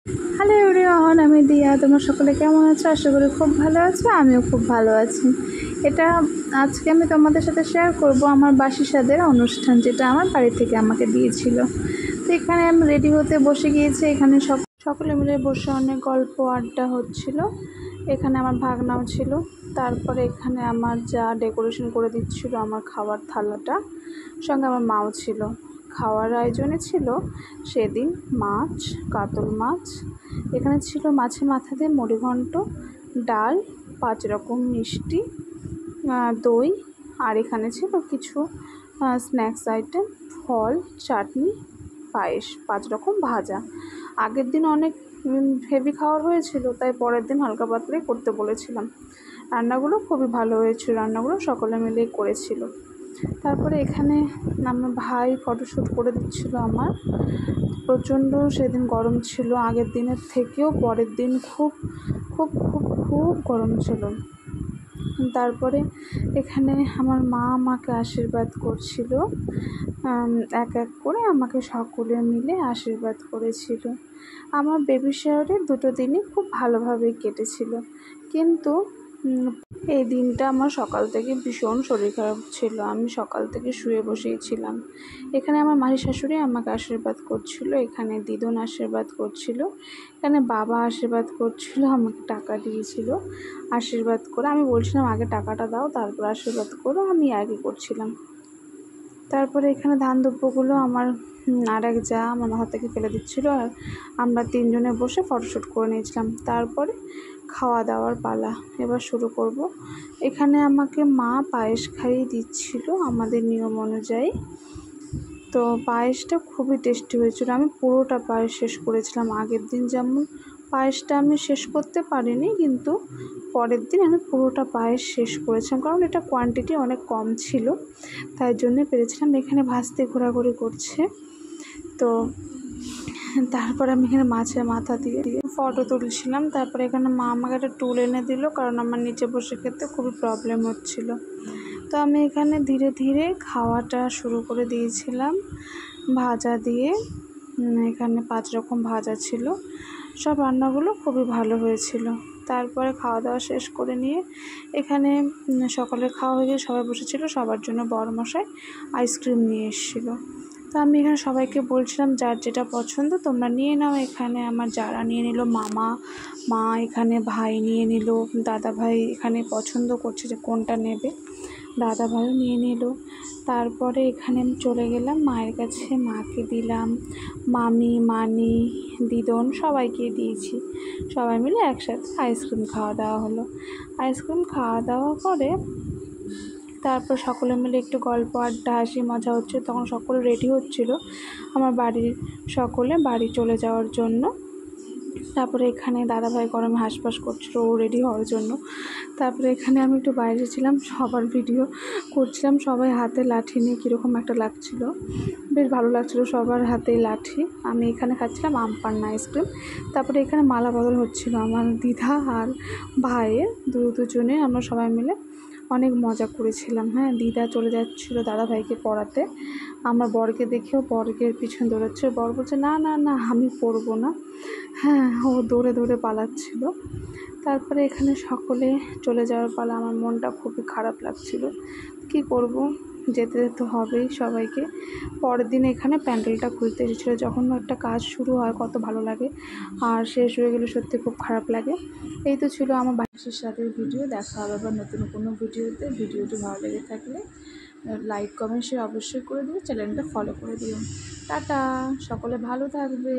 Hello everyone, আমি দিয়া। তোমরা সকলে কেমন আছো? আশা করি খুব ভালো আছো। আমিও খুব ভালো আছি। এটা আজকে আমি তোমাদের সাথে শেয়ার করব আমার বাসি স্বাদের অনুষ্ঠান, যেটা আমার বাড়ি থেকে আমাকে দিয়েছিল। তো এখানে আমি রেডি হতে বসে গিয়েছি। এখানে সকলে মিলে বসে অনেক গল্প আড্ডা হচ্ছিল। এখানে আমার ভাগনাও ছিল। তারপরে এখানে আমার যা ডেকোরেশন করে দিচ্ছিল আমার খাবার থালাটা, সঙ্গে আমার মাও ছিল। খাওয়ার আয়োজনে ছিল সেদিন মাছ, কাতল মাছ। এখানে ছিল মাছের মাথা দিয়ে মুড়িঘণ্ট, ডাল, 5 রকম মিষ্টি, দই, আর এখানে ছিল কিছু স্ন্যাক্স আইটেম, ফল, চাটনি, পায়েস, 5 রকম ভাজা। আগের দিন অনেক হেভি খাওয়ার হয়েছিল, তাই পরের দিন হালকা পাতলাই করতে বলেছিলাম। রান্নাগুলো খুবই ভালো হয়েছিল, রান্নাগুলো সকলে মিলেই করেছিল। তারপরে এখানে আমার ভাই ফটোশ্যুট করে দিচ্ছিল আমার। প্রচণ্ড সেদিন গরম ছিল, আগের দিনের থেকেও পরের দিন খুব খুব খুব খুব গরম ছিল। তারপরে এখানে আমার মা আমাকে আশীর্বাদ করছিল, এক এক করে আমাকে সকলে মিলে আশীর্বাদ করেছিল। আমার বেবি শাওয়ারের 2টো দিনই খুব ভালোভাবেই কেটেছিল, কিন্তু এই দিনটা আমার সকাল থেকে ভীষণ শরীর খারাপ ছিল। আমি সকাল থেকে শুয়ে বসেই ছিলাম। এখানে আমার মাসি শাশুড়ি আমাকে আশীর্বাদ করছিল, এখানে দিদুন আশীর্বাদ করছিল, এখানে বাবা আশীর্বাদ করছিল, আমাকে টাকা দিয়েছিল। আশীর্বাদ করে আমি বলছিলাম আগে টাকাটা দাও, তারপর আশীর্বাদ করো, আমি আগে করছিলাম। তারপরে এখানে ধান দুব্যগুলো আমার আর এক যা আমার মাথা থেকে ফেলে দিচ্ছিলো, আর আমরা 3 জনে বসে ফটোশ্যুট করে নিয়েছিলাম। তারপরে খাওয়া দাওয়ার পালা এবার শুরু করব। এখানে আমাকে মা পায়েস খাইয়ে দিচ্ছিল আমাদের নিয়ম অনুযায়ী। তো পায়েসটা খুবই টেস্টি হয়েছিল। আমি পুরোটা পায়েস শেষ করেছিলাম। আগের দিন যেমন পায়েসটা আমি শেষ করতে পারিনি, কিন্তু পরের দিন আমি পুরোটা পায়েস শেষ করেছিলাম, কারণ এটা কোয়ান্টিটি অনেক কম ছিল, তাই জন্যে পেরেছিলাম। এখানে ভাজতে ঘোরাঘুরি করছে। তো তারপরে আমি এখানে মাছের মাথা দিয়ে ফটো তুলছিলাম। তারপরে এখানে মা আমাকে একটা টুল এনে দিল, কারণ আমার নিচে বসে খেতে খুবই প্রবলেম হচ্ছিল। তো আমি এখানে ধীরে ধীরে খাওয়াটা শুরু করে দিয়েছিলাম ভাজা দিয়ে। এখানে 5 রকম ভাজা ছিল। সব রান্নাগুলো খুবই ভালো হয়েছিল। তারপরে খাওয়া দাওয়া শেষ করে নিয়ে এখানে সকলের খাওয়া হয়ে গিয়ে সবাই বসেছিল। সবার জন্য বড়মশাই আইসক্রিম নিয়ে এসেছিলো। তো আমি এখানে সবাইকে বলছিলাম যার যেটা পছন্দ তোমরা নিয়ে নাও। এখানে আমার যারা নিয়ে নিল, মামা, মা, এখানে ভাই নিয়ে নিল, দাদা ভাই এখানে পছন্দ করছে যে কোনটা নেবে, দাদা ভাইও নিয়ে নিল। তারপরে এখানে আমি চলে গেলাম মায়ের কাছে, মাকে দিলাম, মামি, মানি, দিদন সবাইকে দিয়েছি। সবাই মিলে একসাথে আইসক্রিম খাওয়া দাওয়া হলো। আইসক্রিম খাওয়া দাওয়া করে তারপর সকলে মিলে একটু গল্প আড্ডা হাসি মজা হচ্ছে। তখন সকলে রেডি হচ্ছিল আমার বাড়ির সকলে বাড়ি চলে যাওয়ার জন্য। তারপরে এখানে দাদাভাই গরমে হাঁসফাঁস করছিল ও রেডি হওয়ার জন্য। তারপরে এখানে আমি একটু বাইরে ছিলাম, সবার ভিডিও করছিলাম। সবাই হাতে লাঠি নিয়ে কীরকম একটা লাগছিল, বেশ ভালো লাগছিলো সবার হাতেই লাঠি। আমি এখানে খাচ্ছিলাম আমপান্না আইসক্রিম। তারপরে এখানে মালা বদল হচ্ছিলো আমার দিদা আর ভাইয়ের, দুজনে আমরা সবাই মিলে অনেক মজা করেছিলাম। হ্যাঁ, দিদা চলে যাচ্ছিলো দাদা ভাইকে পড়াতে। আমার বরকে দেখেও বরের পিছনে দৌড়াচ্ছে। বর বলছে না না না, আমি পড়বো না। হ্যাঁ, ও দৌড়ে দৌড়ে পালাচ্ছিল। তারপরে এখানে সকলে চলে যাওয়ার পালা। আমার মনটা খুবই খারাপ লাগছিল, কি করব, যেতে তো হবেই সবাইকে। পরের দিন এখানে প্যান্ডেলটা খুলতে এসেছিলো। যখন একটা কাজ শুরু হয় কত ভালো লাগে, আর শেষ হয়ে গেলে সত্যি খুব খারাপ লাগে। এই তো ছিল আমার বাসির সাথে ভিডিও। দেখা হবে আবার নতুন কোনো ভিডিওতে। ভিডিওটি ভালো লেগে থাকলে লাইক কমেন্ট শেয়ার অবশ্যই করে দিও, চ্যানেলটা ফলো করে দিও। টাটা, সকলে ভালো থাকবে।